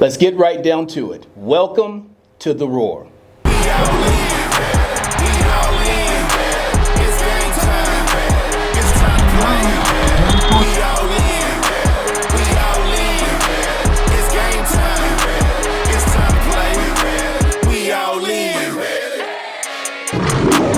Let's get right down to it. Welcome to The Roar.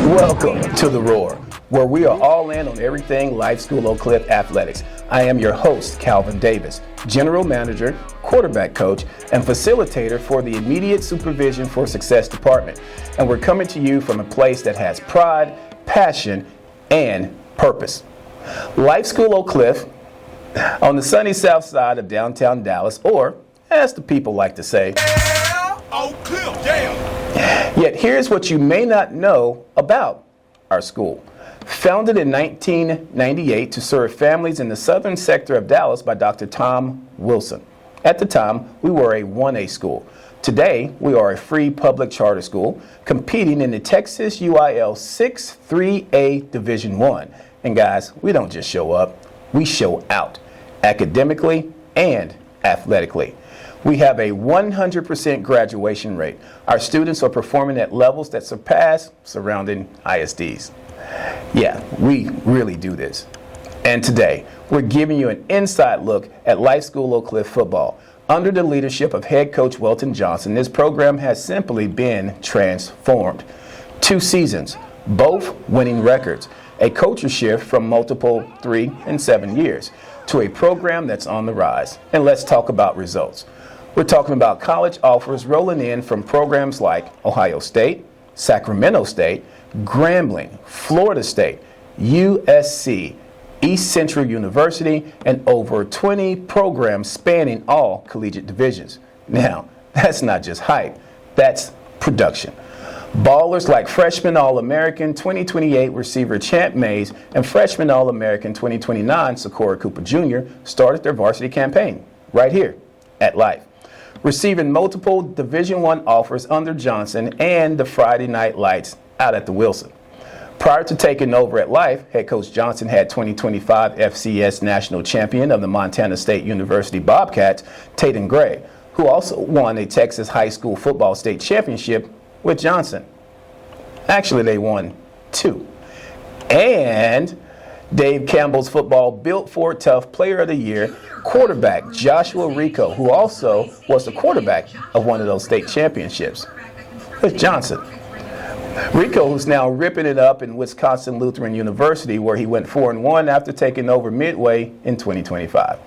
Welcome to The Roar, where we are all in on everything Life School Oak Cliff athletics. I am your host, Calvin Davis, General Manager, Quarterback Coach, and Facilitator for the Immediate Supervision for Success Department. And we're coming to you from a place that has pride, passion, and purpose. Life School Oak Cliff, on the sunny south side of downtown Dallas, or as the people like to say, Oak Cliff, yeah. Yet here's what you may not know about our school. Founded in 1998 to serve families in the southern sector of Dallas by Dr. Tom Wilson. At the time, we were a 1A school. Today, we are a free public charter school competing in the Texas UIL 6-3A Division I. And guys, we don't just show up, we show out, academically and athletically. We have a 100% graduation rate. Our students are performing at levels that surpass surrounding ISDs. Yeah, we really do this. And today, we're giving you an inside look at Life School Oak Cliff football. Under the leadership of head coach Welton Johnson, this program has simply been transformed. 2 seasons, both winning records, a culture shift from multiple 3 and 7 years to a program that's on the rise. And let's talk about results. We're talking about college offers rolling in from programs like Ohio State, Sacramento State, Grambling, Florida State, USC, East Central University, and over 20 programs spanning all collegiate divisions. Now, that's not just hype, that's production. Ballers like freshman All-American 2028 receiver Champ Mays and freshman All-American 2029 Socorro Cooper Jr. started their varsity campaign right here at Life, receiving multiple Division I offers under Johnson and the Friday Night Lights out at the Wilson. Prior to taking over at Life, head coach Johnson had 2025 FCS National Champion of the Montana State University Bobcats, Tatum Gray, who also won a Texas High School Football State Championship with Johnson. Actually, they won 2. And Dave Campbell's Football Built for Tough Player of the Year, quarterback Joshua Rico, who also was the quarterback of one of those state championships with Johnson. Rico, who's now ripping it up in Wisconsin Lutheran University, where he went 4-1 after taking over midway in 2025.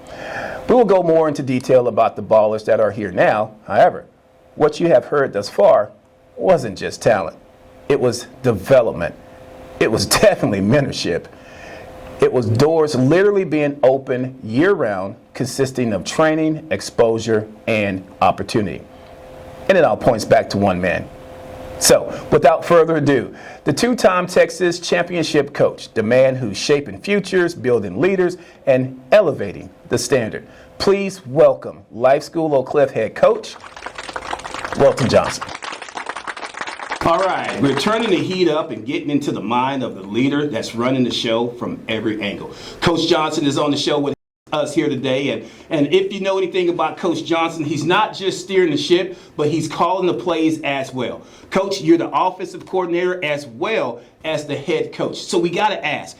We will go more into detail about the ballers that are here now. However, what you have heard thus far wasn't just talent. It was development. It was definitely mentorship. It was doors literally being open year-round, consisting of training, exposure, and opportunity. And it all points back to one man. So, without further ado, the 2-time Texas championship coach, the man who's shaping futures, building leaders, and elevating the standard. Please welcome Life School Oak Cliff head coach, Welton Johnson. All right, we're turning the heat up and getting into the mind of the leader that's running the show from every angle. Coach Johnson is on the show with us here today, and if you know anything about Coach Johnson, he's not just steering the ship, but he's calling the plays as well. Coach, you're the offensive coordinator as well as the head coach. So we got to ask,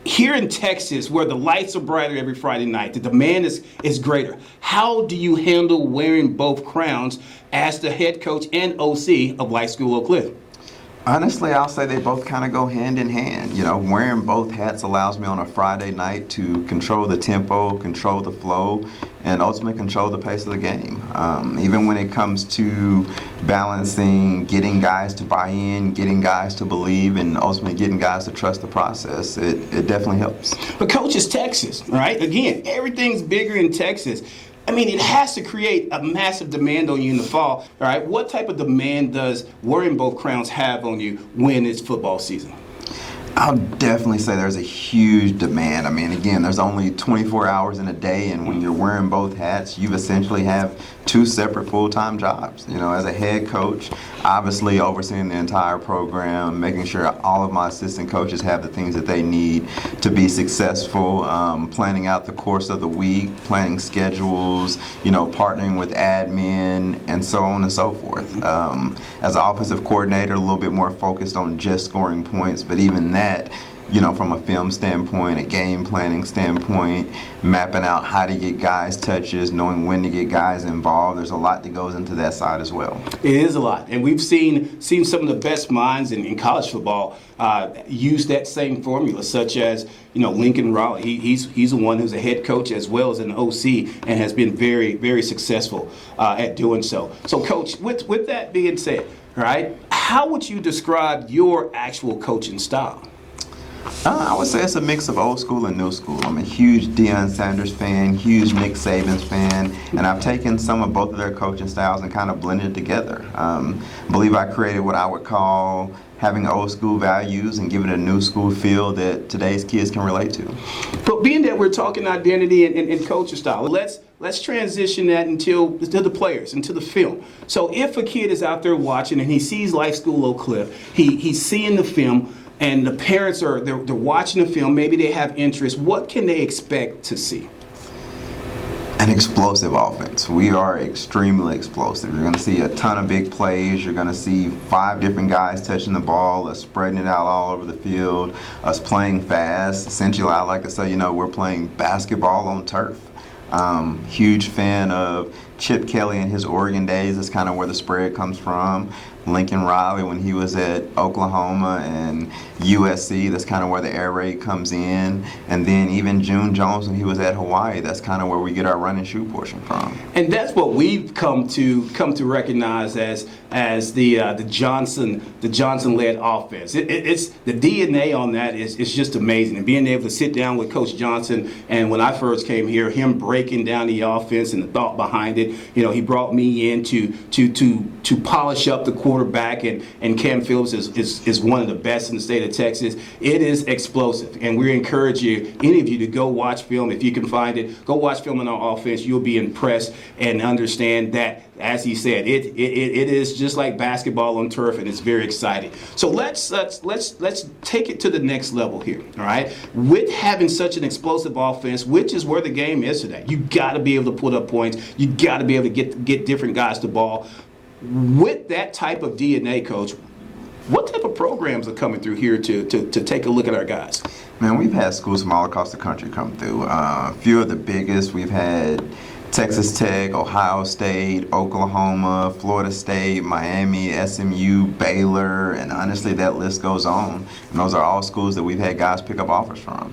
here in Texas, where the lights are brighter every Friday night, the demand is greater, how do you handle wearing both crowns as the head coach and OC of Life School Oak Cliff? Honestly, I'll say they both kind of go hand in hand. You know, wearing both hats allows me on a Friday night to control the tempo, control the flow, and ultimately control the pace of the game. Even when it comes to balancing getting guys to buy in, getting guys to believe, and ultimately getting guys to trust the process, it definitely helps. But Coach, it's Texas, right? Again, everything's bigger in Texas. I mean, it has to create a massive demand on you in the fall, all right? What type of demand does wearing both crowns have on you when it's football season? I'll definitely say there's a huge demand. I mean, again, there's only 24 hours in a day, and when you're wearing both hats, you essentially have two separate full-time jobs. You know, as a head coach, obviously overseeing the entire program, making sure all of my assistant coaches have the things that they need to be successful, planning out the course of the week, planning schedules, you know, partnering with admin, and so on and so forth. As an offensive coordinator, a little bit more focused on just scoring points, but even that, you know, from a film standpoint, a game planning standpoint, mapping out how to get guys touches, knowing when to get guys involved. There's a lot that goes into that side as well. It is a lot, and we've seen some of the best minds in college football use that same formula, such as, you know, Lincoln Riley. He's the one who's a head coach as well as an OC, and has been very, very successful at doing so. So, Coach, with that being said, all right, how would you describe your actual coaching style? I would say it's a mix of old school and new school. I'm a huge Deion Sanders fan, huge Nick Saban's fan, and I've taken some of both of their coaching styles and kind of blended it together. I believe I created what I would call having old school values and giving it a new school feel that today's kids can relate to. But being that we're talking identity and coaching style, let's transition that to the players, into the film. So if a kid is out there watching and he sees Life School Oak Cliff, he's seeing the film, and the parents they're watching the film, maybe they have interest, what can they expect to see? An explosive offense. We are extremely explosive. You're going to see a ton of big plays. You're going to see 5 different guys touching the ball, us spreading it out all over the field, us playing fast. Essentially, I like to say, you know, we're playing basketball on turf. Huge fan of Chip Kelly and his Oregon days. That's kind of where the spread comes from. Lincoln Riley when he was at Oklahoma and USC, that's kind of where the air raid comes in. And then even June Jones when he was at Hawaii, that's kind of where we get our run and shoot portion from. And that's what we've come to recognize as the Johnson-led offense. It's the DNA on that is just amazing. And being able to sit down with Coach Johnson, and when I first came here, him breaking down the offense and the thought behind it. You know, he brought me in to polish up the quarterback, and Cam Phillips is one of the best in the state of Texas. It is explosive, and we encourage any of you to go watch film if you can find it. Go watch film on our offense. You'll be impressed and understand that, as he said, it is just like basketball on turf, and it's very exciting. So let's take it to the next level here. All right, with having such an explosive offense, which is where the game is today, you got to be able to put up points. You got to be able to get different guys the ball. With that type of DNA, Coach, what type of programs are coming through here to take a look at our guys? Man, we've had schools from all across the country come through. A few of the biggest, we've had Texas Tech, Ohio State, Oklahoma, Florida State, Miami, SMU, Baylor, and honestly that list goes on. And those are all schools that we've had guys pick up offers from.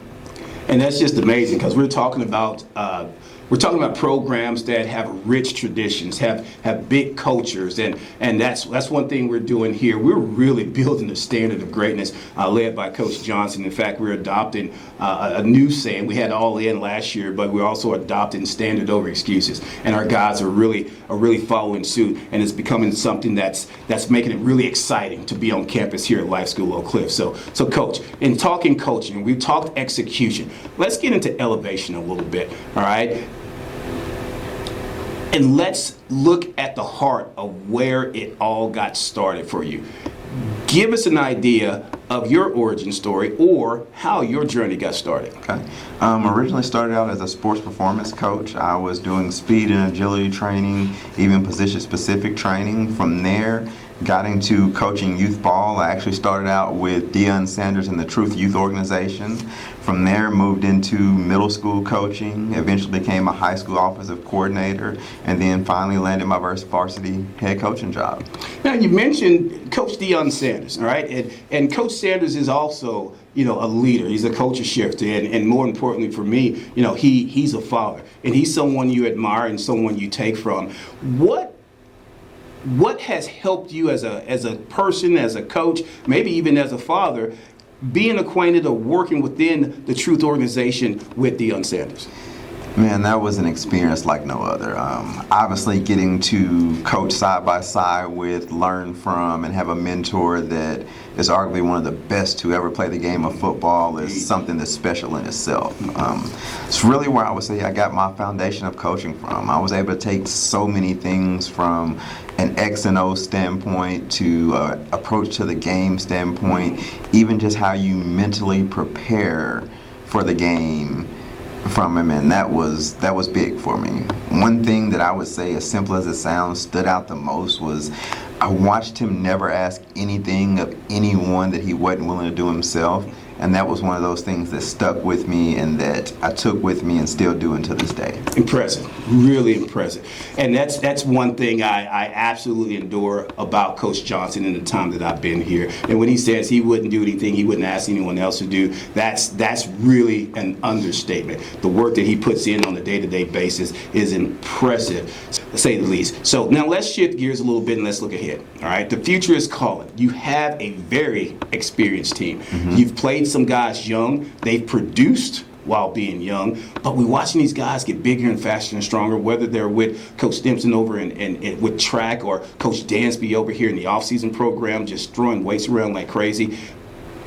And that's just amazing, because we're talking about programs that have rich traditions, have big cultures, and that's one thing we're doing here. We're really building the standard of greatness, led by Coach Johnson. In fact, we're adopting a new saying. We had all in last year, but we're also adopting standard over excuses, and our guys are really following suit, and it's becoming something that's making it really exciting to be on campus here at Life School Oak Cliff. So Coach, in talking coaching, we've talked execution. Let's get into elevation a little bit. All right. And let's look at the heart of where it all got started for you. Give us an idea of your origin story or how your journey got started. Okay. Originally started out as a sports performance coach. I was doing speed and agility training, even position-specific training. From there, got into coaching youth ball. I actually started out with Deion Sanders and the Truth Youth Organization. From there, moved into middle school coaching, eventually became a high school offensive coordinator, and then finally landed my varsity head coaching job. Now, you mentioned Coach Deion Sanders, all right? And Coach Sanders is also, you know, a leader. He's a culture shifter, and more importantly for me, you know, he's a father, and he's someone you admire and someone you take from. What has helped you as a person, as a coach, maybe even as a father, being acquainted or working within the Truth Organization with Deion Sanders? Man, that was an experience like no other. Obviously, getting to coach side by side with, learn from, and have a mentor that is arguably one of the best to ever play the game of football is something that's special in itself. It's really where I would say I got my foundation of coaching from. I was able to take so many things from an X and O standpoint to approach to the game standpoint, even just how you mentally prepare for the game from him, and that was big for me. One thing that I would say, as simple as it sounds, stood out the most was I watched him never ask anything of anyone that he wasn't willing to do himself, and that was one of those things that stuck with me and that I took with me and still do until this day. Impressive, really impressive. And that's one thing I absolutely adore about Coach Johnson in the time that I've been here. And when he says he wouldn't do anything he wouldn't ask anyone else to do, that's really an understatement. The work that he puts in on a day-to-day basis is impressive, to say the least. So now let's shift gears a little bit and let's look ahead. All right, the future is calling. You have a very experienced team. You've played some guys young. They've produced while being young, but we're watching these guys get bigger and faster and stronger, whether they're with Coach Stimson over and with track or Coach Dansby over here in the offseason program, just throwing weights around like crazy.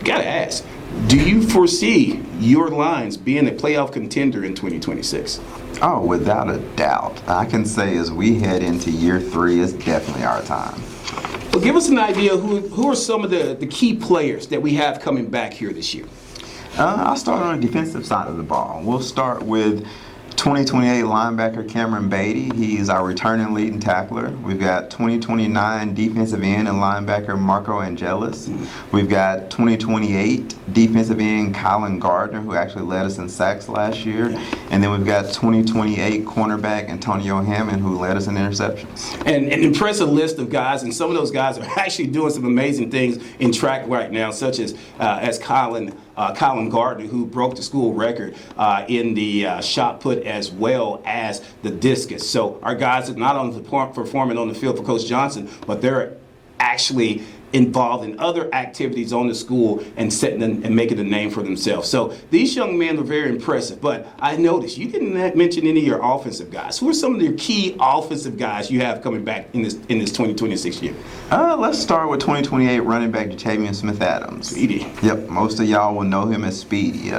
Gotta ask, do you foresee your Lions being a playoff contender in 2026? Oh, without a doubt. I can say as we head into year 3, it's definitely our time. Well, give us an idea who are some of the key players that we have coming back here this year? I'll start on the defensive side of the ball. We'll start with 2028 linebacker Camren Beatty. He's our returning leading tackler. We've got 2029 defensive end and linebacker Marco Angelis. We've got 2028 defensive end Colin Gardner, who actually led us in sacks last year. And then we've got 2028 cornerback Antonio Hammond, who led us in interceptions. And an impressive list of guys, and some of those guys are actually doing some amazing things in track right now, such as Colin Gardner, who broke the school record in the shot put as well as the discus. So our guys are not only performing on the field for Coach Johnson, but they're actually involved in other activities on the school and setting and making a name for themselves. So these young men are very impressive. But I noticed you didn't mention any of your offensive guys. Who are some of your key offensive guys you have coming back in this 2026 year? Let's start with 2028 running back Jatavian Smith-Adams. Speedy. Yep, most of y'all will know him as Speedy.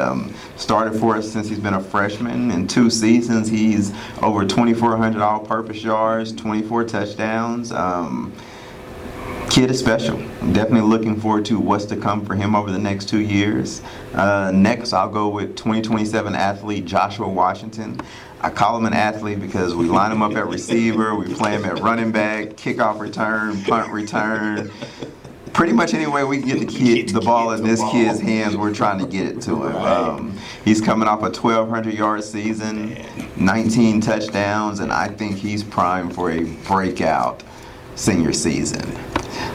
Started for us since he's been a freshman. In 2 seasons, he's over 2,400 all-purpose yards, 24 touchdowns. Kid is special. Definitely looking forward to what's to come for him over the next 2 years. Next, I'll go with 2027 athlete Joshua Washington. I call him an athlete because we line him up at receiver, we play him at running back, kickoff return, punt return. Pretty much any way we can get the ball in this kid's hands, we're trying to get it to him. He's coming off a 1,200-yard season, 19 touchdowns, and I think he's primed for a breakout senior season.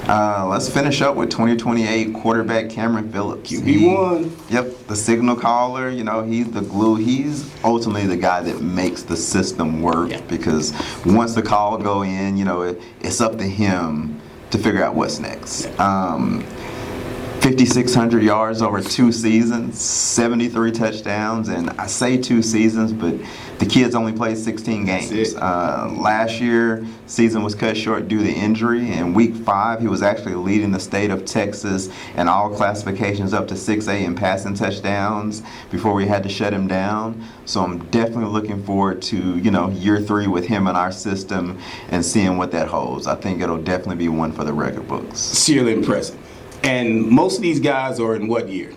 Let's finish up with 2028 quarterback Camren Phillips. QB1. Yep, the signal caller. You know, he's the glue. He's ultimately the guy that makes the system work because once the call go in, you know, it's up to him to figure out what's next. 5,600 yards over 2 seasons, 73 touchdowns, and I say 2 seasons, but the kid's only played 16 games. Last year, season was cut short due to injury. In week 5, he was actually leading the state of Texas in all classifications up to 6A in passing touchdowns before we had to shut him down. So I'm definitely looking forward to, you know, year 3 with him in our system and seeing what that holds. I think it'll definitely be one for the record books. Seriously impressive. And most of these guys are in what year?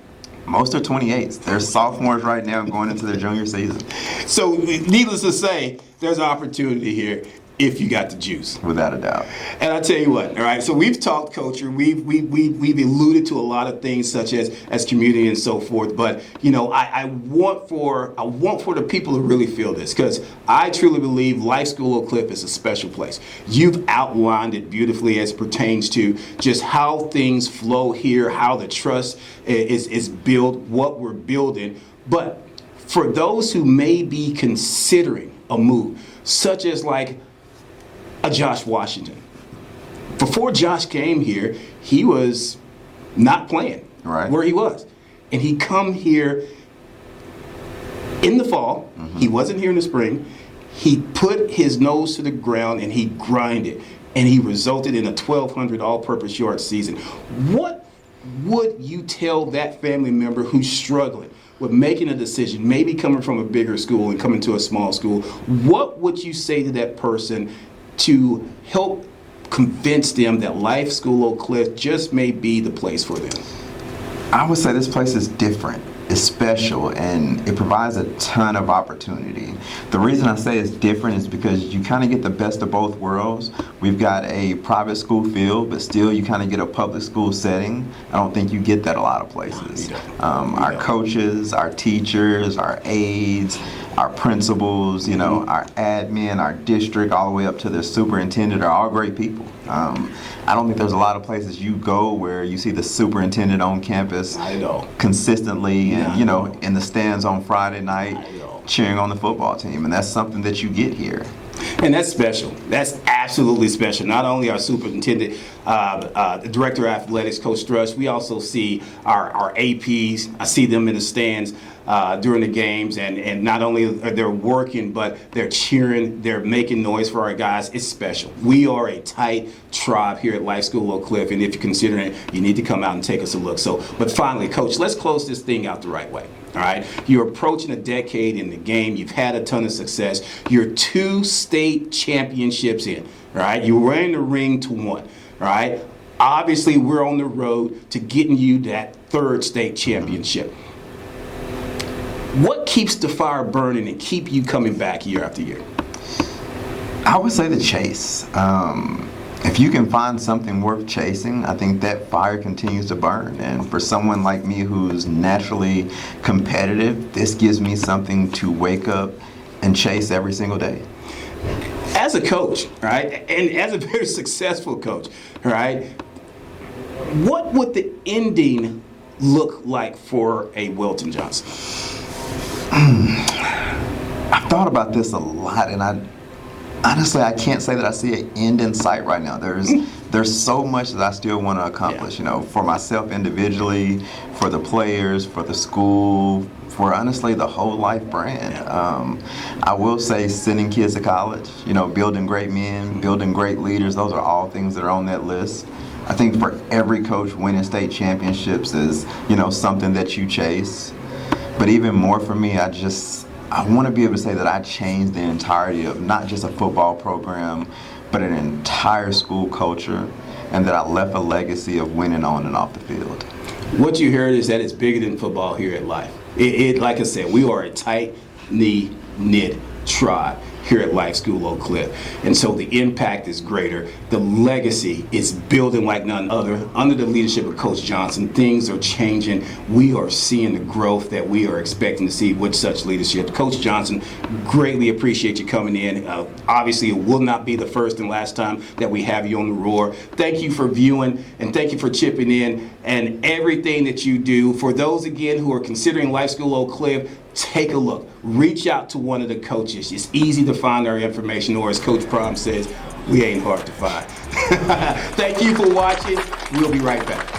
Most are 28s. They're sophomores right now going into their junior season. So needless to say, there's an opportunity here if you got the juice. Without a doubt. And I tell you what, all right, so we've talked culture, we've alluded to a lot of things such as community and so forth, but you know, I want for the people to really feel this, because I truly believe Life School Oak Cliff is a special place. You've outlined it beautifully as it pertains to just how things flow here, how the trust is built, what we're building. But for those who may be considering a move, such as like a Josh Washington. Before Josh came here, he was not playing where he was. And he come here in the fall. He wasn't here in the spring. He put his nose to the ground and he grinded, and he resulted in a 1,200 all-purpose yard season. What would you tell that family member who's struggling with making a decision, maybe coming from a bigger school and coming to a small school? What would you say to that person to help convince them that Life School Oak Cliff just may be the place for them? I would say this place is different. It's special, and it provides a ton of opportunity. The reason I say it's different is because you kind of get the best of both worlds. We've got a private school feel, but still you kind of get a public school setting. I don't think you get that a lot of places. Our coaches, our teachers, our aides, our principals, our admin, our district, all the way up to the superintendent are all great people. I don't think there's a lot of places you go where you see the superintendent on campus consistently and, in the stands on Friday night cheering on the football team. And that's something that you get here. And that's special. That's absolutely special. Not only our superintendent, the director of athletics, Coach Thrush, we also see our APs. I see them in the stands during the games, and not only are they working, but they're cheering, they're making noise for our guys. It's special. We are a tight tribe here at Life School Oak Cliff, and if you're considering it, you need to come out and take us a look. But finally, Coach, let's close this thing out the right way. All right, you're approaching a decade in the game. You've had a ton of success. You're 2 state championships in. All right, you were in the ring to 1. All right, obviously we're on the road to getting you that 3rd state championship. What keeps the fire burning and keep you coming back year after year? I would say the chase. If you can find something worth chasing, I think that fire continues to burn. And for someone like me who's naturally competitive, this gives me something to wake up and chase every single day. As a coach, right, and as a very successful coach, right, what would the ending look like for a Welton Johnson? I've thought about this a lot, and honestly, I can't say that I see an end in sight right now. There's so much that I still want to accomplish, for myself individually, for the players, for the school, for honestly the whole Life brand. I will say sending kids to college, building great men, building great leaders, those are all things that are on that list. I think for every coach, winning state championships is, something that you chase. But even more for me, I want to be able to say that I changed the entirety of not just a football program, but an entire school culture, and that I left a legacy of winning on and off the field. What you heard is that it's bigger than football here at Life. Like I said, we are a tight-knit tribe here at Life School Oak Cliff. And so the impact is greater. The legacy is building like none other. Under the leadership of Coach Johnson, things are changing. We are seeing the growth that we are expecting to see with such leadership. Coach Johnson, greatly appreciate you coming in. Obviously, it will not be the first and last time that we have you on the Roar. Thank you for viewing, and thank you for chipping in and everything that you do. For those, again, who are considering Life School Oak Cliff, take a look. Reach out to one of the coaches. It's easy to find our information, or as Coach Prom says, we ain't hard to find. Thank you for watching. We'll be right back.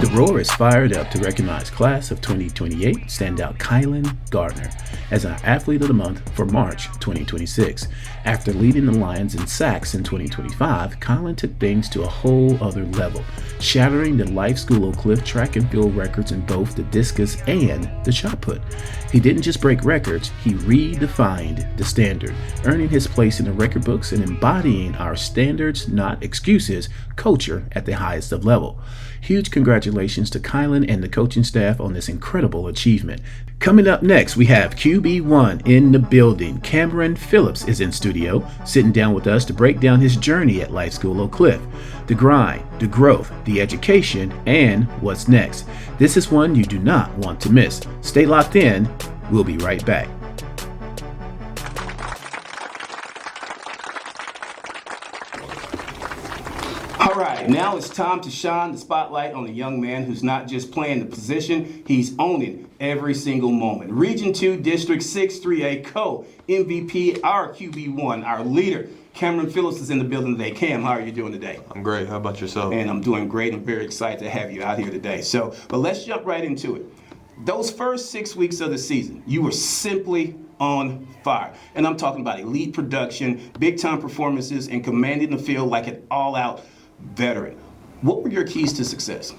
The Roar is fired up to recognize Class of 2028 standout Kylan Gardner as our Athlete of the Month for March 2026. After leading the Lions in sacks in 2025, Kylan took things to a whole other level, shattering the Life School Oak Cliff track and field records in both the discus and the shot put. He didn't just break records, he redefined the standard, earning his place in the record books and embodying our standards, not excuses, culture at the highest of level. Huge congratulations to Kylan and the coaching staff on this incredible achievement. Coming up next, we have QB1 in the building. Camren Phillips is in studio, sitting down with us to break down his journey at Life School Oak Cliff. The grind, the growth, the education, and what's next. This is one you do not want to miss. Stay locked in. We'll be right back. All All right, now it's time to shine the spotlight on a young man who's not just playing the position, he's owning every single moment. Region 2, District 6 3A co-MVP, our QB1, our leader, Camren Phillips is in the building today. Cam, how are you doing today? I'm great. How about yourself? And I'm doing great. I'm very excited to have you out here today. But let's jump right into it. Those first 6 weeks of the season, you were simply on fire. And I'm talking about elite production, big-time performances, and commanding the field like an all-out veteran. What were your keys to success?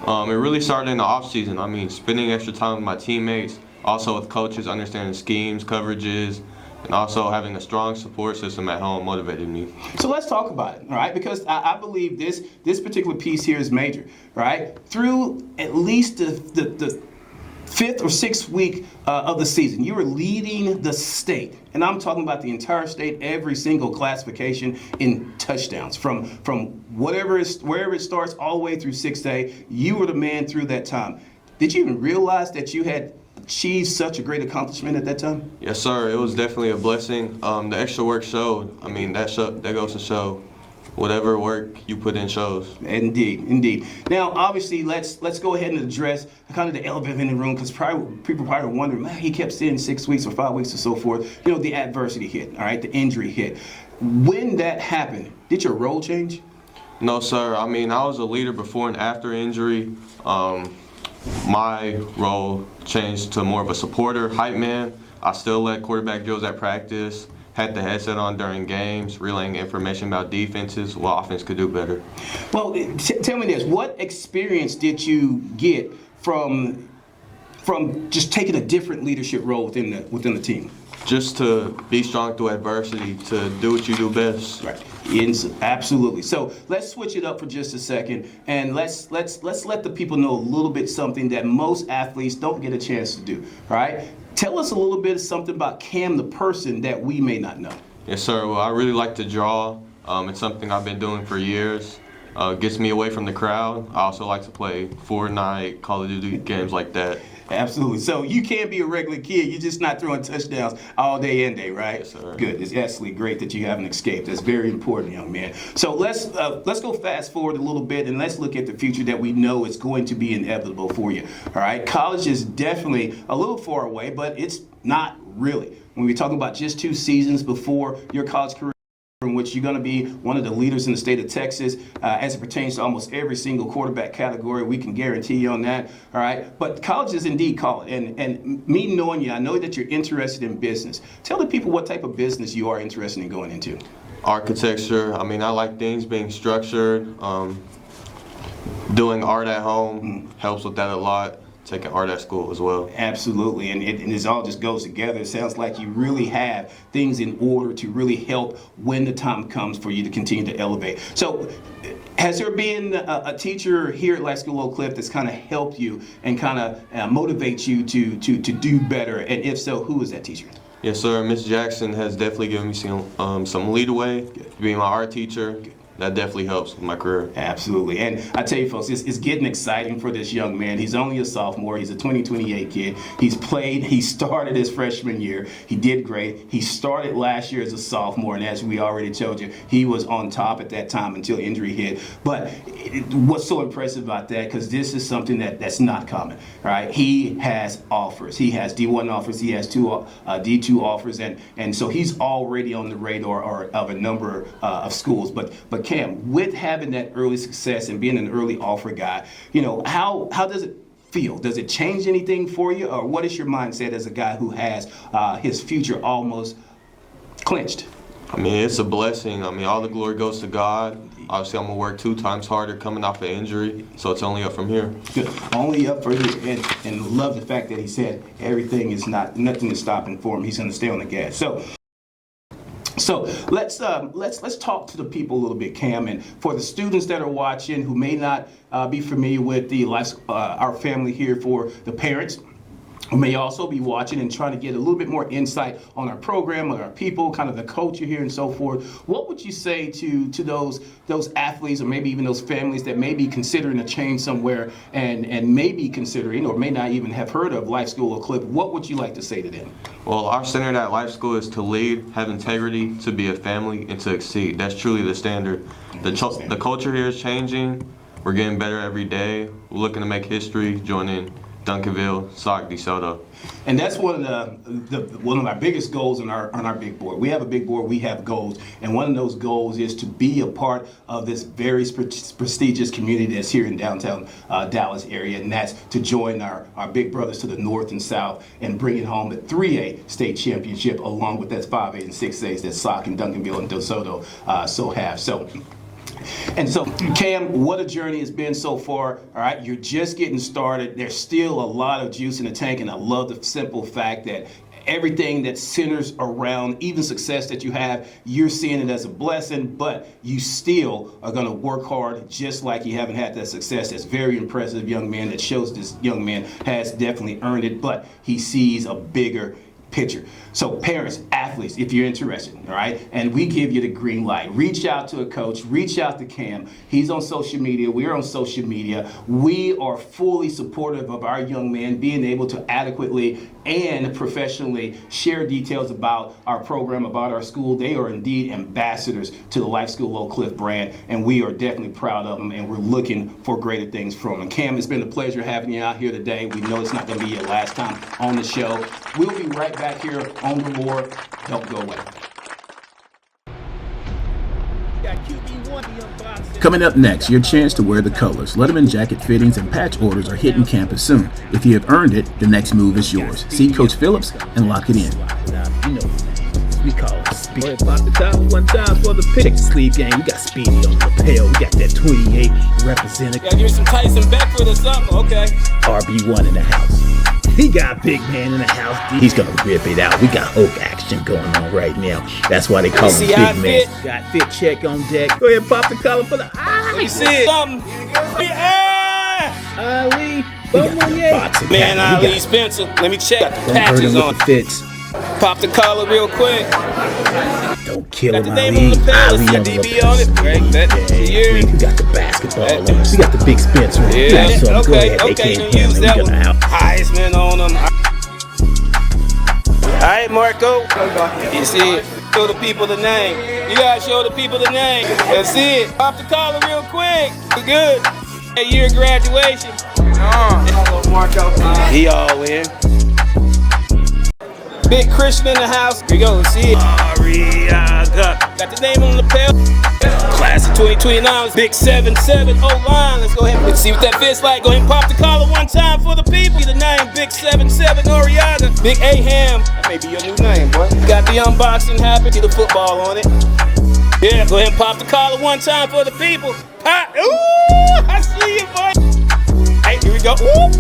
It really started in the offseason. I mean, spending extra time with my teammates, also with coaches, understanding schemes, coverages, and also having a strong support system at home motivated me. So let's talk about it, all right? Because I believe this particular piece here is major, right? Through at least the fifth or sixth week of the season, you were leading the state. And I'm talking about the entire state, every single classification in touchdowns. From wherever it starts all the way through 6A, you were the man through that time. Did you even realize that you had achieved such a great accomplishment at that time? Yes, sir. It was definitely a blessing. The extra work showed. I mean, that goes to show whatever work you put in shows. Indeed. Now, obviously, let's go ahead and address kind of the elephant in the room, because people probably wondering, man, he kept sitting 6 weeks or 5 weeks or so forth. You know, the adversity hit, all right, the injury hit. When that happened, did your role change? No, sir. I mean, I was a leader before and after injury. My role changed to more of a supporter, hype man. I still led quarterback drills at practice, had the headset on during games, relaying information about defenses, what offense could do better. Well, tell me this. What experience did you get from just taking a different leadership role within the team? Just to be strong through adversity, to do what you do best. Right. Absolutely. So let's switch it up for just a second, and let's let the people know a little bit something that most athletes don't get a chance to do. All right. Tell us a little bit something about Cam, the person, that we may not know. Yes, sir. Well, I really like to draw. It's something I've been doing for years. Gets me away from the crowd. I also like to play Fortnite, Call of Duty games like that. Absolutely. So you can be a regular kid. You're just not throwing touchdowns all day and day, right? Yes, sir. Good. It's absolutely great that you haven't escaped. That's very important, young man. So let's go fast forward a little bit, and let's look at the future that we know is going to be inevitable for you. All right. College is definitely a little far away, but it's not really. When we're talking about just 2 seasons before your college career, in which you're going to be one of the leaders in the state of Texas as it pertains to almost every single quarterback category. We can guarantee you on that. All right. But college is indeed college. And me knowing you, I know that you're interested in business. Tell the people what type of business you are interested in going into. Architecture. I mean, I like things being structured. Doing art at home helps with that a lot. Taking art at school as well. Absolutely, and it all just goes together. It sounds like you really have things in order to really help when the time comes for you to continue to elevate. So, has there been a teacher here at Life School Oak Cliff that's kind of helped you and kind of motivates you to do better? And if so, who is that teacher? Yes, sir. Miss Jackson has definitely given me some leadway. Being my art teacher. That definitely helps with my career. Absolutely. And I tell you, folks, it's getting exciting for this young man. He's only a sophomore. He's a 2028 kid. He started his freshman year. He did great. He started last year as a sophomore, and as we already told you, he was on top at that time until injury hit. But what's so impressive about that, because this is something that's not common, right? He has offers. He has D1 offers. He has 2 D2 offers, and so he's already on the radar of a number of schools. But Cam, with having that early success and being an early offer guy, you know, how does it feel? Does it change anything for you, or what is your mindset as a guy who has his future almost clinched? I mean, it's a blessing. I mean, all the glory goes to God. Obviously, I'm going to work 2 times harder coming off an injury, so it's only up from here. Good. Only up from here. And love the fact that he said nothing is stopping for him. He's going to stay on the gas. So let's talk to the people a little bit, Cam, and for the students that are watching who may not be familiar with the our family here, for the parents, who may also be watching and trying to get a little bit more insight on our program, on our people, kind of the culture here and so forth, what would you say to those athletes or maybe even those families that may be considering a change somewhere and may be considering or may not even have heard of Life School Oak Cliff? What would you like to say to them? Well, our standard at Life School is to lead, have integrity, to be a family, and to exceed. That's truly the standard. The culture here is changing. We're getting better every day. We're looking to make history, joining Duncanville, SOC, DeSoto. And that's one of our biggest goals on our big board. We have a big board, we have goals, and one of those goals is to be a part of this very prestigious community that's here in downtown Dallas area, and that's to join our big brothers to the north and south and bring it home the 3A state championship along with that 5A and 6As that SOC and Duncanville and DeSoto so have. So, Cam, what a journey it's been so far. All right, you're just getting started. There's still a lot of juice in the tank, and I love the simple fact that everything that centers around even success that you have, you're seeing it as a blessing, but you still are going to work hard just like you haven't had that success. That's very impressive, young man. That shows this young man has definitely earned it, but he sees a bigger picture. So parents, athletes, if you're interested, all right, and we give you the green light, reach out to a coach, reach out to Cam. He's on social media. We're on social media. We are fully supportive of our young man being able to adequately and professionally share details about our program, about our school. They are indeed ambassadors to the Life School Oak Cliff brand, and we are definitely proud of them, and we're looking for greater things from them. Cam, it's been a pleasure having you out here today. We know it's not going to be your last time on the show. We'll be right back here on the Roar. Don't go away. Coming up next, your chance to wear the colors. Letterman jacket fittings and patch orders are hitting campus soon. If you have earned it, the next move is yours. See Coach Phillips and lock it in. We call it speed. Pop the top one time for the pick. Check the sleeve game. We got Speedy on the lapel. We got that 28 representing. Gotta give some Tyson Beckford or something. Okay. RB1 in the house. He got big man in the house. He's gonna rip it out. We got Hulk action going on right now. That's why they call him big man. Got fit check on deck. Go ahead and pop the collar for the Let me see it. Something. Ali. Man, Ali Spencer. Let me check. Got the patches on. Fits. Pop the collar real quick. Don't kill Got him, the name Ali. on the lapel. Ali on the DB on it. Right. We got the basketball on us. We got the big Spencer. Yeah. So go Okay. ahead. They Okay. can't You handle use it. that We one. gonna out. Heisman on them. All right, Marco. You see it. Show the people the name. You gotta show the people the name. That's it. Pop the collar real quick. We're good. That year graduation. He all in. Big Christian in the house. Here we go. Let's see it. Ariaga. Got the name on the lapel. Class of 2029. Big 7-7 O-line. Let's go ahead. Let's see what that fits like. Go ahead and pop the collar one time for the people. The name Big 7-7 Ariaga. Big Aham. That may be your new name, boy. Got the unboxing happening. See the football on it. Yeah, go ahead and pop the collar one time for the people. Pop. Ooh, I see it, boy. Hey, here we go. Ooh.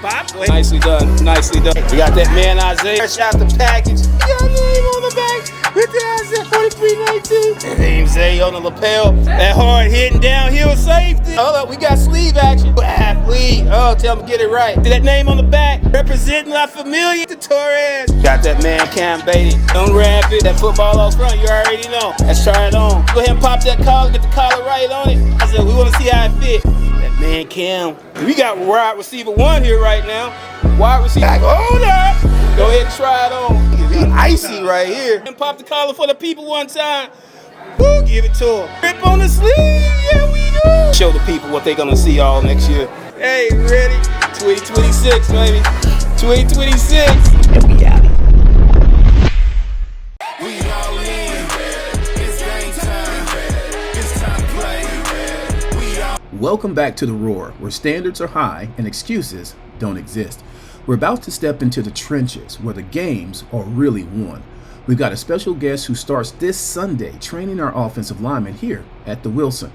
Pop. Go ahead. Nicely done. Nicely done. We got that man Isaiah. Fresh out the package. Got a name on the back. With the Isaiah 4319. Name Zay on the lapel. That hard hitting downhill safety. Hold up, we got sleeve action. Athlete. Oh, tell him to get it right. See that name on the back. Representing La Familia. The Torres. Got that man Cam Beatty. Don't wrap it. That football out front, you already know. Let's try it on. Go ahead and pop that collar. Get the collar right on it. I said, we want to see how it fit. That man Cam. We got wide receiver 1 here right now. Wide receiver. Hold up. Go ahead and try it on. He icy right here. And pop the collar for the people one time. Woo, give it to him. Grip on the sleeve. Yeah, we do. Show the people what they're going to see all next year. Hey, ready? 2026, baby. 2026. And we out. We all in. It's game time. It's time to play. We all Welcome back to The Roar, where standards are high and excuses don't exist. We're about to step into the trenches where the games are really won. We've got a special guest who starts this Sunday training our offensive linemen here at the Wilson.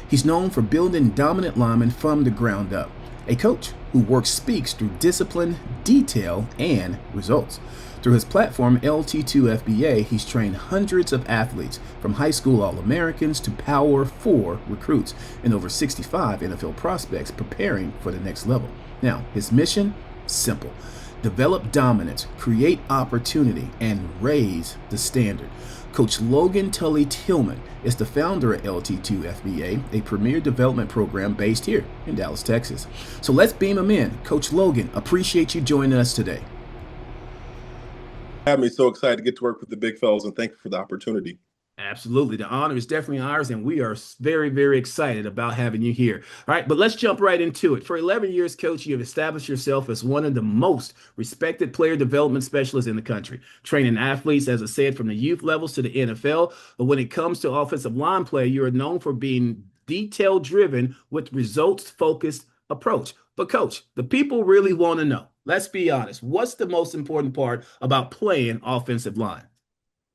He's known for building dominant linemen from the ground up. A coach who works speaks through discipline, detail, and results. Through his platform LT2 FBA, he's trained hundreds of athletes, from high school All-Americans to Power 4 recruits, and over 65 NFL prospects preparing for the next level. Now, his mission? Simple. develop dominance, create opportunity, and raise the standard. Coach Logan Tuley Tillman is the founder of LT2 FBA, a premier development program based here in Dallas, Texas. So let's beam him in. Coach Logan, appreciate you joining us today. Have me so excited to get to work with the big fellas, and thank you for the opportunity. Absolutely. The honor is definitely ours, and we are very, very excited about having you here. All right, but let's jump right into it. For 11 years, Coach, you have established yourself as one of the most respected player development specialists in the country, training athletes, as I said, from the youth levels to the NFL. But when it comes to offensive line play, you are known for being detail-driven with results-focused approach. But, Coach, the people really want to know, let's be honest, what's the most important part about playing offensive line?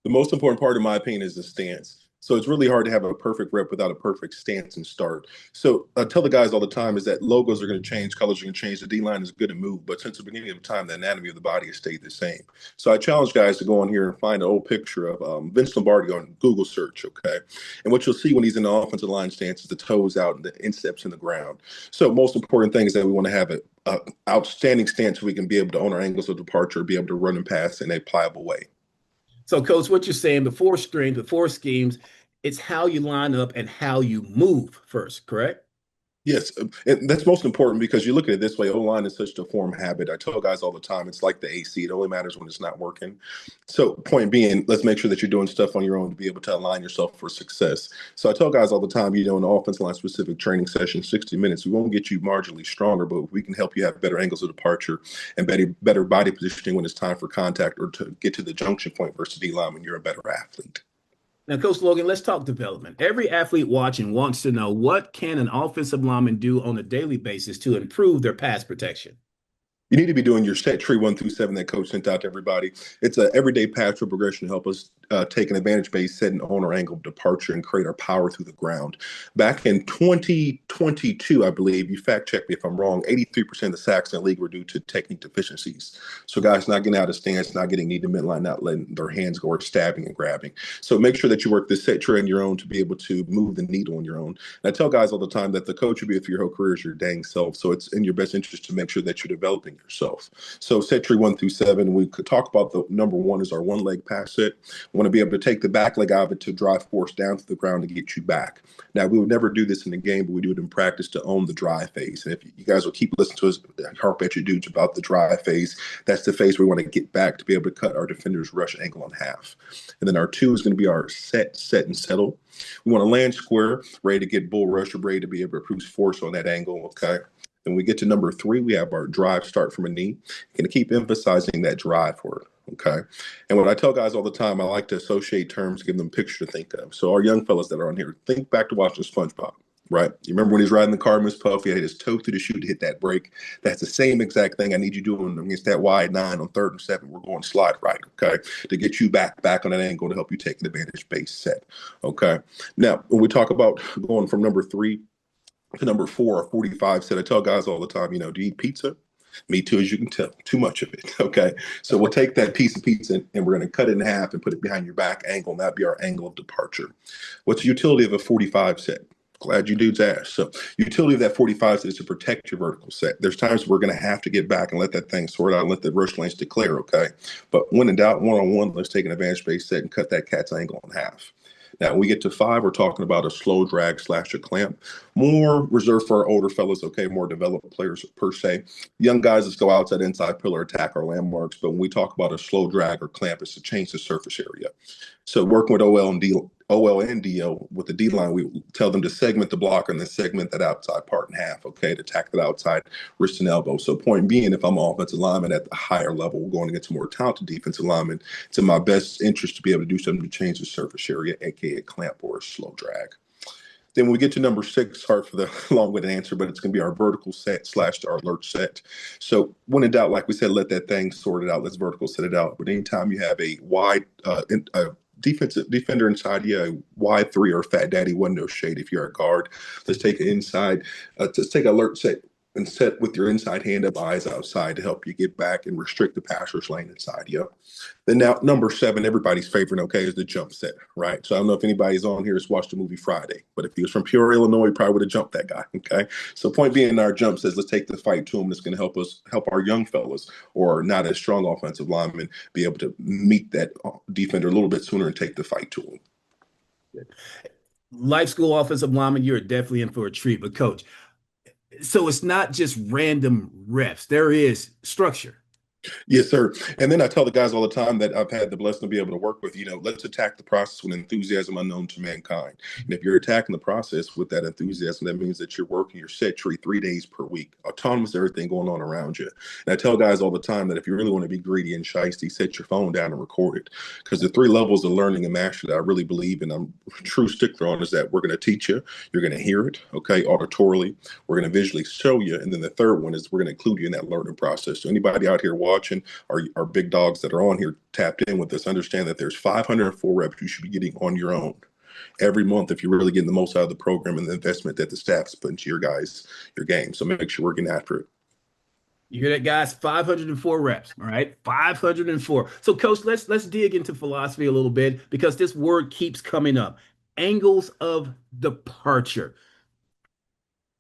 The most important part, in my opinion, is the stance. So it's really hard to have a perfect rep without a perfect stance and start. So I tell the guys all the time is that logos are going to change, colors are going to change. The D-line is good to move, but since the beginning of time, the anatomy of the body has stayed the same. So I challenge guys to go on here and find an old picture of Vince Lombardi on Google search, okay? And what you'll see when he's in the offensive line stance is the toes out and the insteps in the ground. So most important thing is that we want to have an outstanding stance so we can be able to own our angles of departure, be able to run and pass in a pliable way. So, Coach, what you're saying, before strings, before schemes, it's how you line up and how you move first, correct? Yes, and that's most important because you look at it this way, O-line is such a form habit. I tell guys all the time, it's like the AC. It only matters when it's not working. So point being, let's make sure that you're doing stuff on your own to be able to align yourself for success. So I tell guys all the time, in an offensive line specific training session, 60 minutes, we won't get you marginally stronger, but we can help you have better angles of departure and better body positioning when it's time for contact or to get to the junction point versus D-line when you're a better athlete. Now, Coach Logan, let's talk development. Every athlete watching wants to know, what can an offensive lineman do on a daily basis to improve their pass protection? You need to be doing your set tree 1 through 7 that coach sent out to everybody. It's an everyday path to progression to help us take an advantage-based set and own our angle of departure and create our power through the ground. Back in 2022, I believe, you fact-check me if I'm wrong, 83% of the sacks in the league were due to technique deficiencies. So guys not getting out of stance, not getting knee to midline, not letting their hands go or stabbing and grabbing. So make sure that you work this set tree on your own to be able to move the needle on your own. And I tell guys all the time that the coach you'll be with for your whole career is your dang self. So it's in your best interest to make sure that you're developing yourself. So set tree 1 through 7, we could talk about the number 1 is our one leg pass set. We want to be able to take the back leg out of it to drive force down to the ground to get you back. Now, we would never do this in the game, but we do it in practice to own the drive phase. And if you guys will keep listening to us, harp at your dudes about the drive phase, that's the phase we want to get back to be able to cut our defender's rush angle in half. And then our 2 is going to be our set, and settle. We want to land square, ready to get bull rush or ready to be able to produce force on that angle, okay? Then we get to number 3, we have our drive start from a knee. Going to keep emphasizing that drive word, okay? And what I tell guys all the time, I like to associate terms, give them a picture to think of. So our young fellas that are on here, think back to watching SpongeBob, right? You remember when he's riding the car, Miss Puff, he had his toe through the shoe to hit that brake. That's the same exact thing I need you doing against that wide 9 on 3rd and 7. We're going slide right, okay? To get you back on that angle to help you take an advantage-based set, okay? Now, when we talk about going from number 3 to number 4 or 45 set, I tell guys all the time, do you eat pizza? Me too, as you can tell, too much of it, okay? So we'll take that piece of pizza and we're going to cut it in half and put it behind your back angle, and that'd be our angle of departure. What's the utility of a 45 set? Glad you dudes asked. So utility of that 45 set is to protect your vertical set. There's times we're going to have to get back and let that thing sort out and let the rush lanes declare, okay? But when in doubt, one-on-one, let's take an advantage-based set and cut that cat's angle in half. Now, when we get to 5, we're talking about a slow drag / a clamp. More reserved for our older fellas, okay, more developed players per se. Young guys, let's go outside, inside pillar, attack our landmarks. But when we talk about a slow drag or clamp, it's to change the surface area. So working with OL and DL, with the D-line, we tell them to segment the blocker and then segment that outside part in half, okay, to attack that outside wrist and elbow. So point being, if I'm an offensive lineman at the higher level, going against a more talented defensive lineman, it's in my best interest to be able to do something to change the surface area, aka a clamp or a slow drag. Then when we get to number 6, sorry for the long-winded answer, but it's going to be our vertical set / our alert set. So when in doubt, like we said, let that thing sort it out. Let's vertical set it out. But anytime you have a wide defender inside you, a wide 3 or fat daddy window shade if you're a guard, let's take it inside. Let's take alert set and set with your inside hand up, eyes outside to help you get back and restrict the pass rush lane inside you. Then now number 7, everybody's favorite, okay, is the jump set, right? So I don't know if anybody's on here has watched the movie Friday, but if he was from Peoria, Illinois, he probably would have jumped that guy, okay? So point being, our jump says, let's take the fight to him. That's going to help our young fellas or not as strong offensive linemen be able to meet that defender a little bit sooner and take the fight to him. Life school offensive lineman, you're definitely in for a treat. But coach, so it's not just random reps. There is structure. Yes, sir. And then I tell the guys all the time that I've had the blessing to be able to work with, let's attack the process with enthusiasm unknown to mankind. And if you're attacking the process with that enthusiasm, that means that you're working your set tree 3 days per week, autonomous to everything going on around you. And I tell guys all the time that if you really want to be greedy and shiesty, set your phone down and record it. Because the 3 levels of learning and mastery that I really believe in, I'm a true stickler on, is that we're going to teach you, you're going to hear it, okay, auditorily, we're going to visually show you. And then the third one is we're going to include you in that learning process. So anybody out here watching, our big dogs that are on here tapped in with us, understand that there's 504 reps you should be getting on your own every month if you're really getting the most out of the program and the investment that the staff's put into your game. So make sure we're getting after it. You hear that, guys? 504 reps. All right, 504. So, coach, let's dig into philosophy a little bit, because this word keeps coming up. Angles of departure.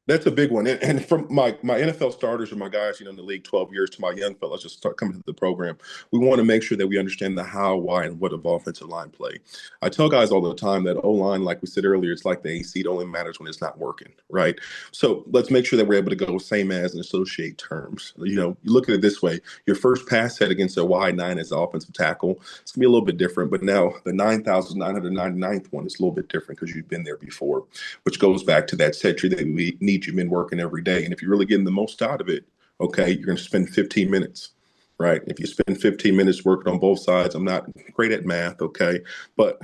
That's a big one. And from my NFL starters or my guys, in the league 12 years, to my young fellas just start coming to the program, we want to make sure that we understand the how, why, and what of offensive line play. I tell guys all the time that O-line, like we said earlier, it's like the AC. It only matters when it's not working, right? So let's make sure that we're able to go same as and associate terms. You look at it this way. Your first pass set against a wide 9 as an offensive tackle, it's going to be a little bit different. But now the 9,999th one is a little bit different because you've been there before, which goes back to that set tree that we need. You've been working every day. And if you're really getting the most out of it, okay, you're going to spend 15 minutes, right? If you spend 15 minutes working on both sides, I'm not great at math, okay, but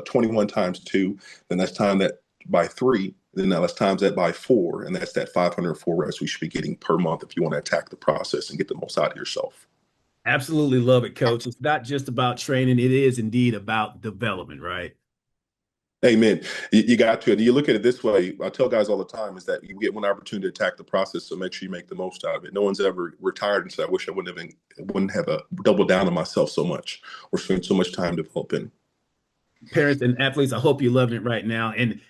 21 times 2, then that's time that by 3, then now let's times that by 4, and that's that 504 reps we should be getting per month if you want to attack the process and get the most out of yourself. Absolutely love it, coach. It's not just about training. It is indeed about development, right? Amen. You got to. And you look at it this way. I tell guys all the time is that you get one opportunity to attack the process, so make sure you make the most out of it. No one's ever retired and said, "I wish I wouldn't have doubled down on myself so much or spent so much time developing." Parents and athletes, I hope you're loving it right now. And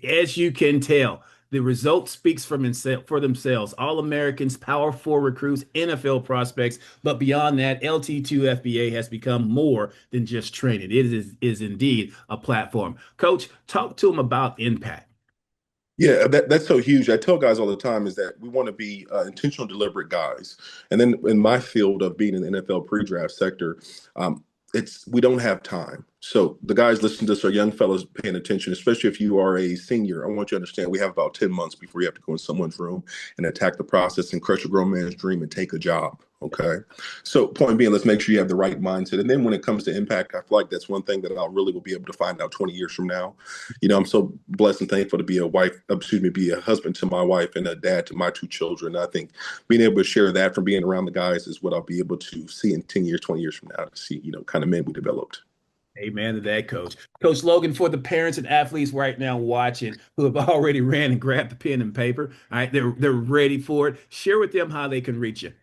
as you can tell, the result speaks for themselves. All Americans, Power 4 recruits, NFL prospects. But beyond that, LT2 FBA has become more than just training. It is indeed a platform. Coach, talk to them about impact. Yeah, that's so huge. I tell guys all the time is that we want to be intentional, deliberate guys. And then in my field of being in the NFL pre-draft sector, we don't have time. So the guys listening to this are young fellows paying attention, especially if you are a senior. I want you to understand we have about 10 months before you have to go in someone's room and attack the process and crush a grown man's dream and take a job. Okay. So point being, let's make sure you have the right mindset. And then when it comes to impact, I feel like that's one thing that I really will be able to find out 20 years from now. I'm so blessed and thankful to be be a husband to my wife and a dad to my 2 children. I think being able to share that from being around the guys is what I'll be able to see in 10 years, 20 years from now, to see, kind of men we developed. Amen to that, Coach. Coach Logan, for the parents and athletes right now watching who have already ran and grabbed the pen and paper, all right, they're ready for it. Share with them how they can reach you.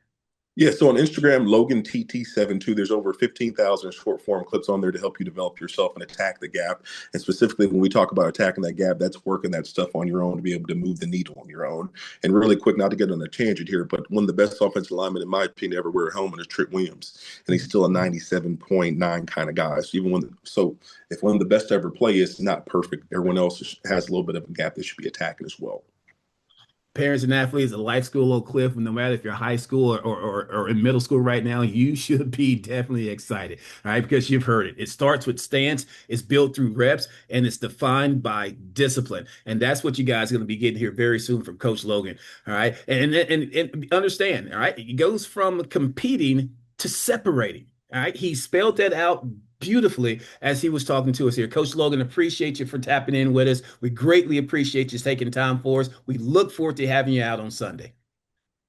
Yeah, so on Instagram, Logan TT72, there's over 15,000 short form clips on there to help you develop yourself and attack the gap. And specifically, when we talk about attacking that gap, that's working that stuff on your own to be able to move the needle on your own. And really quick, not to get on a tangent here, but one of the best offensive linemen, in my opinion, ever wear a helmet is Trent Williams. And he's still a 97.9 kind of guy. So if one of the best to ever play is not perfect, everyone else has a little bit of a gap they should be attacking as well. Parents and athletes at Life School Oak Cliff, no matter if you're high school or in middle school right now, you should be definitely excited, all right, because you've heard it. It starts with stance, it's built through reps, and it's defined by discipline. And that's what you guys are going to be getting here very soon from Coach Logan, all right? And understand, all right, it goes from competing to separating, all right? He spelled that out beautifully as he was talking to us here. Coach Logan, appreciate you for tapping in with us. We greatly appreciate you taking time for us. We look forward to having you out on Sunday.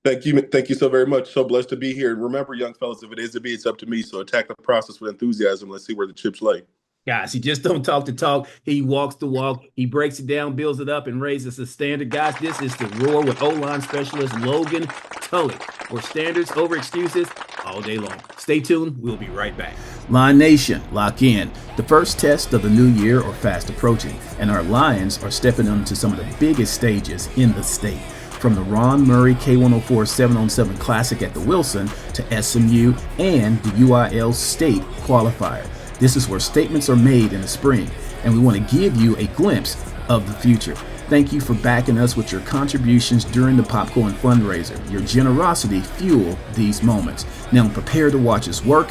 Thank you. Thank you so very much. So blessed to be here. And remember, young fellas, if it is to be, it's up to me. So attack the process with enthusiasm. Let's see where the chips lay. Guys, he just don't talk the talk. He walks the walk. He breaks it down, builds it up, and raises the standard. Guys, this is The Roar with O-line specialist Logan Tuley, where standards over excuses all day long. Stay tuned. We'll be right back. Lion Nation, lock in. The first test of the new year are fast approaching, and our Lions are stepping onto some of the biggest stages in the state. From the Ron Murray K104 7-on-7 Classic at the Wilson to SMU and the UIL State Qualifier. This is where statements are made in the spring, and we want to give you a glimpse of the future. Thank you for backing us with your contributions during the Popcorn fundraiser. Your generosity fueled these moments. Now prepare to watch us work,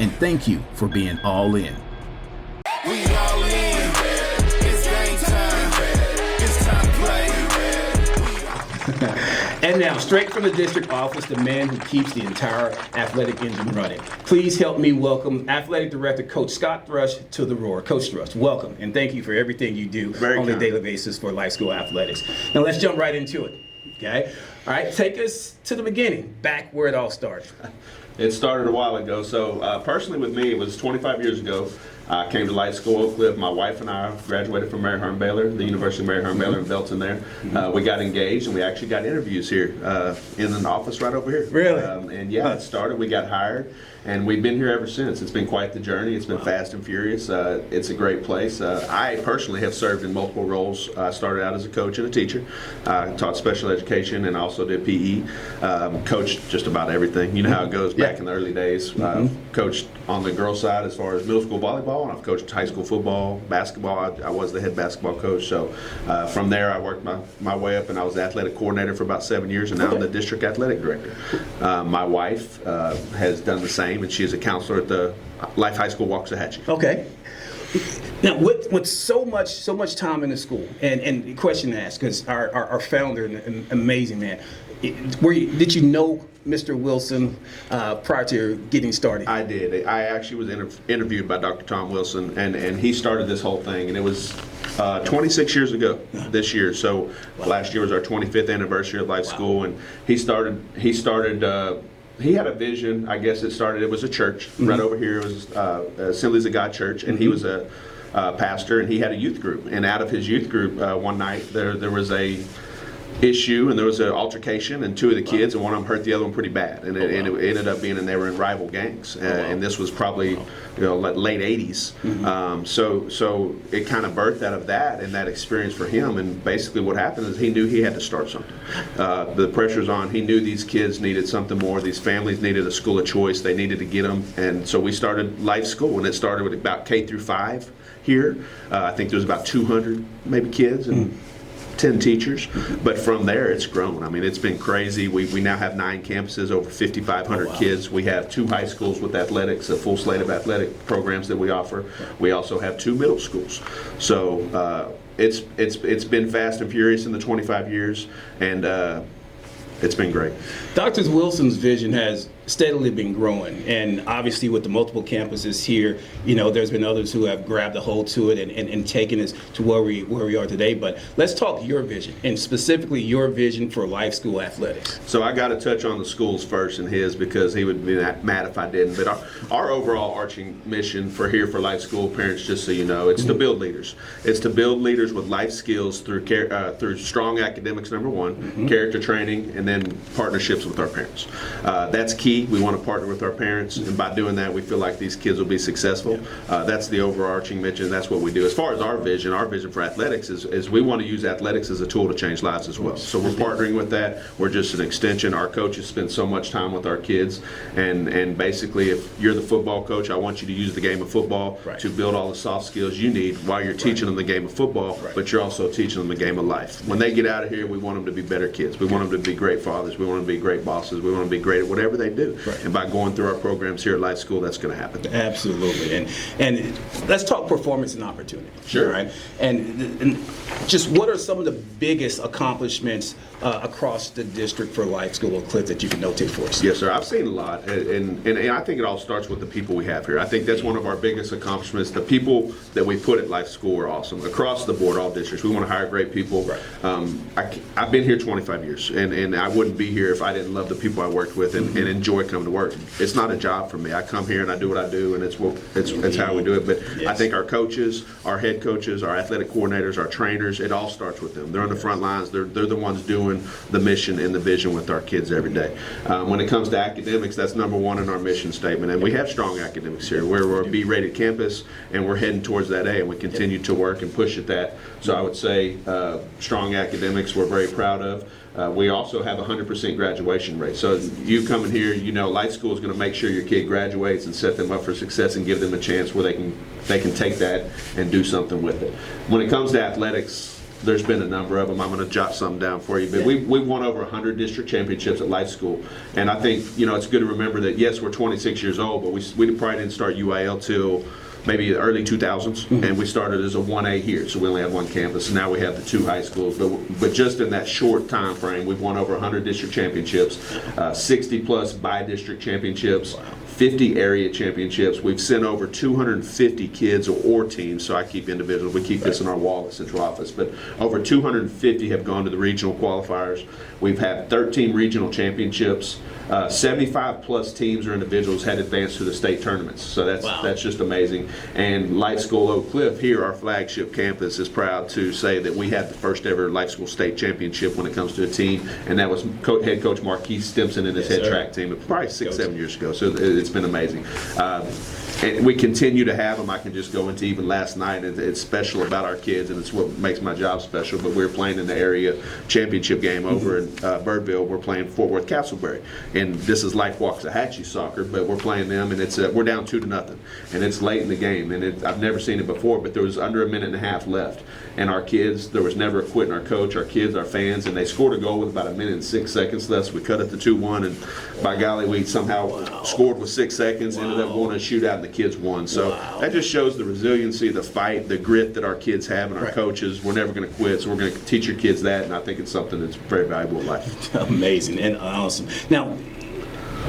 and thank you for being all in. We all in. It's game time. It's time to play. And now, straight from the district office, the man who keeps the entire athletic engine running. Please help me welcome Athletic Director Coach Scott Thrush to The Roar. Coach Thrush, welcome, and thank you for everything you do on a daily basis for Life School Athletics. Now let's jump right into it, okay? All right, take us to the beginning, back where it all started. It started a while ago. So personally with me, it was 25 years ago. I came to Life School Oak Cliff. My wife and I graduated from Mary Harm Baylor, the University of Mary Harm Baylor in Welton there. We got engaged and we actually got interviews here in an office right over here. Really? And yeah, it started, we got hired, and we've been here ever since. It's been quite the journey. It's been fast and furious. It's a great place. I personally have served in multiple roles. I started out as a coach and a teacher. Taught special education and also did PE. Coached just about everything. You know how it goes back in the early days. Coached on the girls' side as far as middle school volleyball, and I've coached high school football, basketball. I was the head basketball coach. So from there, I worked my way up, and I was the athletic coordinator for about 7 years, and now I'm the district athletic director. My wife has done the same, and she is a counselor at the Life High School Waxahachie. Okay. Now, with so much time in the school, and the question to ask, because our founder, an amazing man, did you know Mr. Wilson prior to getting started? I did. I actually was interviewed by Dr. Tom Wilson, and he started this whole thing, and it was 26 years ago this year. So last year was our 25th anniversary of Life School, and he started. He had a vision. I guess it was a church right over here. It was Assemblies of God Church, and he was a pastor, and he had a youth group. And out of his youth group, one night there was a issue, and there was an altercation, and two of the kids, and one of them hurt the other one pretty bad, and it ended up being, and they were in rival gangs, and this was probably late 80s. So it kind of birthed out of that and that experience for him, and basically what happened is he knew he had to start something. The pressure's on. He knew these kids needed something more. These families needed a school of choice. They needed to get them, and so we started Life School, and it started with about K through 5 here. I think there's about 200 maybe kids, and 10 teachers, but from there it's grown. I mean, it's been crazy. We now have 9 campuses, over 5,500 kids. We have 2 high schools with athletics, a full slate of athletic programs that we offer. We also have 2 middle schools. So it's been fast and furious in the 25 years, and it's been great. Dr. Wilson's vision has steadily been growing, and obviously with the multiple campuses here, there's been others who have grabbed a hold to it and taken us to where we are today. But let's talk your vision, and specifically your vision for Life School Athletics. So I got to touch on the schools first and his, because he would be mad if I didn't. But our overall arching mission for Life School, parents, just so you know, it's to build leaders. It's to build leaders with life skills through strong academics, number one, character training, and then partnerships with our parents. That's key. We want to partner with our parents, and by doing that, we feel like these kids will be successful. That's the overarching mission. That's what we do. As far as our vision for athletics is we want to use athletics as a tool to change lives as well. So we're partnering with that. We're just an extension. Our coaches spend so much time with our kids, and basically, if you're the football coach, I want you to use the game of football to build all the soft skills you need while you're teaching them the game of football, but you're also teaching them the game of life. When they get out of here, we want them to be better kids. We want them to be great fathers. We want them to be great bosses. We want them to be great at whatever they do. And by going through our programs here at Life School, that's going to happen. Absolutely. And let's talk performance and opportunity. Sure. Right? And just what are some of the biggest accomplishments across the district for Life School Oak Cliff that you can notate for us? Yes, sir. I've seen a lot, and I think it all starts with the people we have here. I think that's one of our biggest accomplishments. The people that we put at Life School are awesome. Across the board, all districts, we want to hire great people. I've been here 25 years, and I wouldn't be here if I didn't love the people I worked with and enjoy enjoy coming to work. It's not a job for me. I come here and I do what I do, and it's how we do it. But I think our coaches, our head coaches, our athletic coordinators, our trainers, it all starts with them. They're on the front lines. They're the ones doing the mission and the vision with our kids every day. When it comes to academics, that's number one in our mission statement, and we have strong academics here. We're a B-rated campus, and we're heading towards that A, and we continue to work and push at that. So I would say strong academics we're very proud of. We also have a 100% graduation rate. So you coming here, you know Life School is going to make sure your kid graduates and set them up for success and give them a chance where they can take that and do something with it. When it comes to athletics, there's been a number of them. I'm going to jot some down for you. But we won over 100 district championships at Life School. And I think, it's good to remember that, yes, we're 26 years old, but we probably didn't start UIL till maybe the early 2000s, and we started as a 1A here, so we only had one campus, and now we have the 2 high schools. But just in that short time frame, we've won over 100 district championships, 60 plus by-district championships, 50 area championships. We've sent over 250 kids or teams, so I keep individuals. We keep this in our wall at central office, but over 250 have gone to the regional qualifiers. We've had 13 regional championships. 75 plus teams or individuals had advanced to the state tournaments, so that's just amazing. And Life School Oak Cliff here, our flagship campus, is proud to say that we had the first ever Life School state championship when it comes to a team, and that was head coach Marquise Stimson and his head track team, probably 6-7 years ago. So it's been amazing. And we continue to have them. I can just go into even last night. It's special about our kids, and it's what makes my job special. But we're playing in the area championship game over in Birdville. We're playing Fort Worth Castleberry, and this is Life Waxahachie soccer. But we're playing them, and we're down 2-0, and it's late in the game. And I've never seen it before, but there was under a minute and a half left, and our kids, there was never a quit in our coach, our kids, our fans, and they scored a goal with about a minute and 6 seconds left. So we cut it to 2-1, and by golly, we somehow scored with 6 seconds. Ended up going to a shootout, and the kids won. So that just shows the resiliency, the fight, the grit that our kids have, and our coaches. We're never going to quit, so we're going to teach your kids that, and I think it's something that's very valuable in life. Amazing and awesome. Now,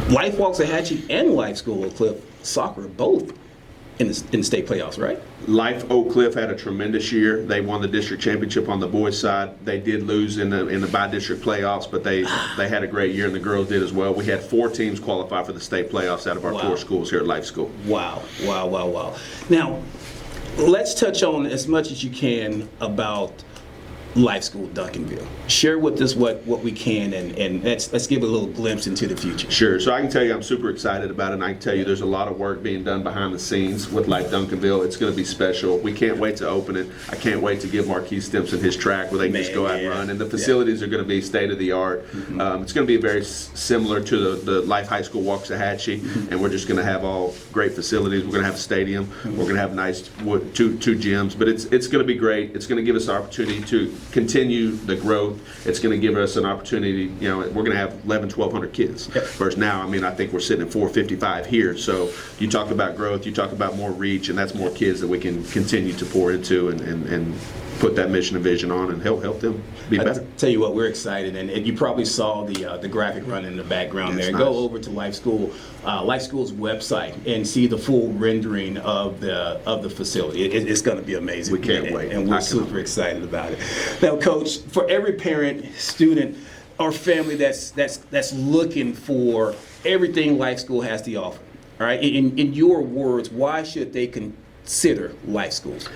Life Waxahachie and Life School Oak Cliff soccer are both in the state playoffs, right? Life Oak Cliff had a tremendous year. They won the district championship on the boys' side. They did lose in the by-district playoffs, but they had a great year, and the girls did as well. We had 4 teams qualify for the state playoffs out of our 4 schools here at Life School. Wow. Now, let's touch on as much as you can about Life School Duncanville. Share with us what we can, and let's give a little glimpse into the future. Sure. So I can tell you I'm super excited about it, and I can tell you there's a lot of work being done behind the scenes with Life Duncanville. It's going to be special. We can't wait to open it. I can't wait to give Marquise Stimson his track where they can just go out and run. And the facilities are going to be state-of-the-art. It's going to be very similar to the Life High School Waxahachie, and we're just going to have all great facilities. We're going to have a stadium. We're going to have nice two gyms. But it's going to be great. It's going to give us the opportunity to continue the growth. It's going to give us an opportunity. We're going to have 1,100 kids. Whereas now, I think we're sitting at 455 here. So you talk about growth, you talk about more reach, and that's more kids that we can continue to pour into and put that mission and vision on and help them be better. Tell you what, we're excited, and you probably saw the graphic running in the background there. Nice. Go over to Life School's website and see the full rendering of the facility. It's going to be amazing. We can't wait, and we're super excited about it. Now, Coach, for every parent, student, or family that's looking for everything Life School has to offer, all right, in your words, why should they consider Life Schools?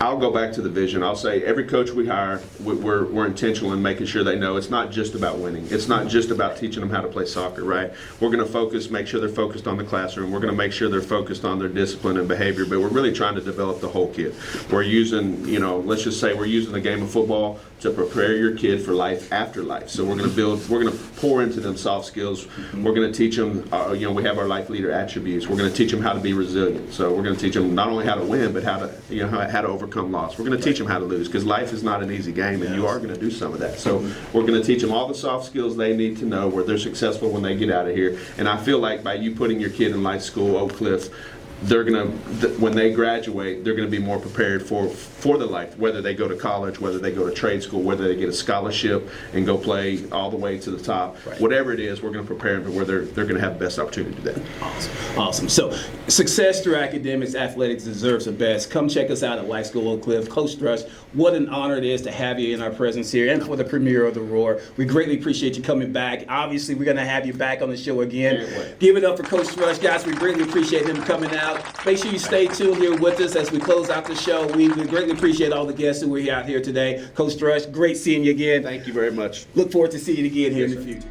I'll go back to the vision. I'll say every coach we hire, we're intentional in making sure they know it's not just about winning. It's not just about teaching them how to play soccer, right? We're going to make sure they're focused on the classroom. We're going to make sure they're focused on their discipline and behavior, but we're really trying to develop the whole kid. We're using, let's just say we're using the game of football to prepare your kid for life after life. So we're going to pour into them soft skills. We're going to teach them, we have our life leader attributes. We're going to teach them how to be resilient. So we're going to teach them not only how to win, but how to overcome loss. We're going to teach them how to lose, because life is not an easy game, and you are going to do some of that. So we're going to teach them all the soft skills they need to know where they're successful when they get out of here. And I feel like by you putting your kid in Life School Oak Cliff, they're gonna, when they graduate, they're gonna be more prepared for their life, whether they go to college, whether they go to trade school, whether they get a scholarship and go play all the way to the top. Right. Whatever it is, we're gonna prepare them to where they're gonna have the best opportunity to do that. Awesome. So, success through academics, athletics deserves the best. Come check us out at Life School Oak Cliff. Coach Thrush, what an honor it is to have you in our presence here and for the premiere of The Roar. We greatly appreciate you coming back. Obviously, we're going to have you back on the show again. Give it up for Coach Thrush, guys. We greatly appreciate him coming out. Make sure you stay tuned here with us as we close out the show. We greatly appreciate all the guests who were out here today. Coach Thrush, great seeing you again. Thank you very much. Look forward to seeing you again here in the future.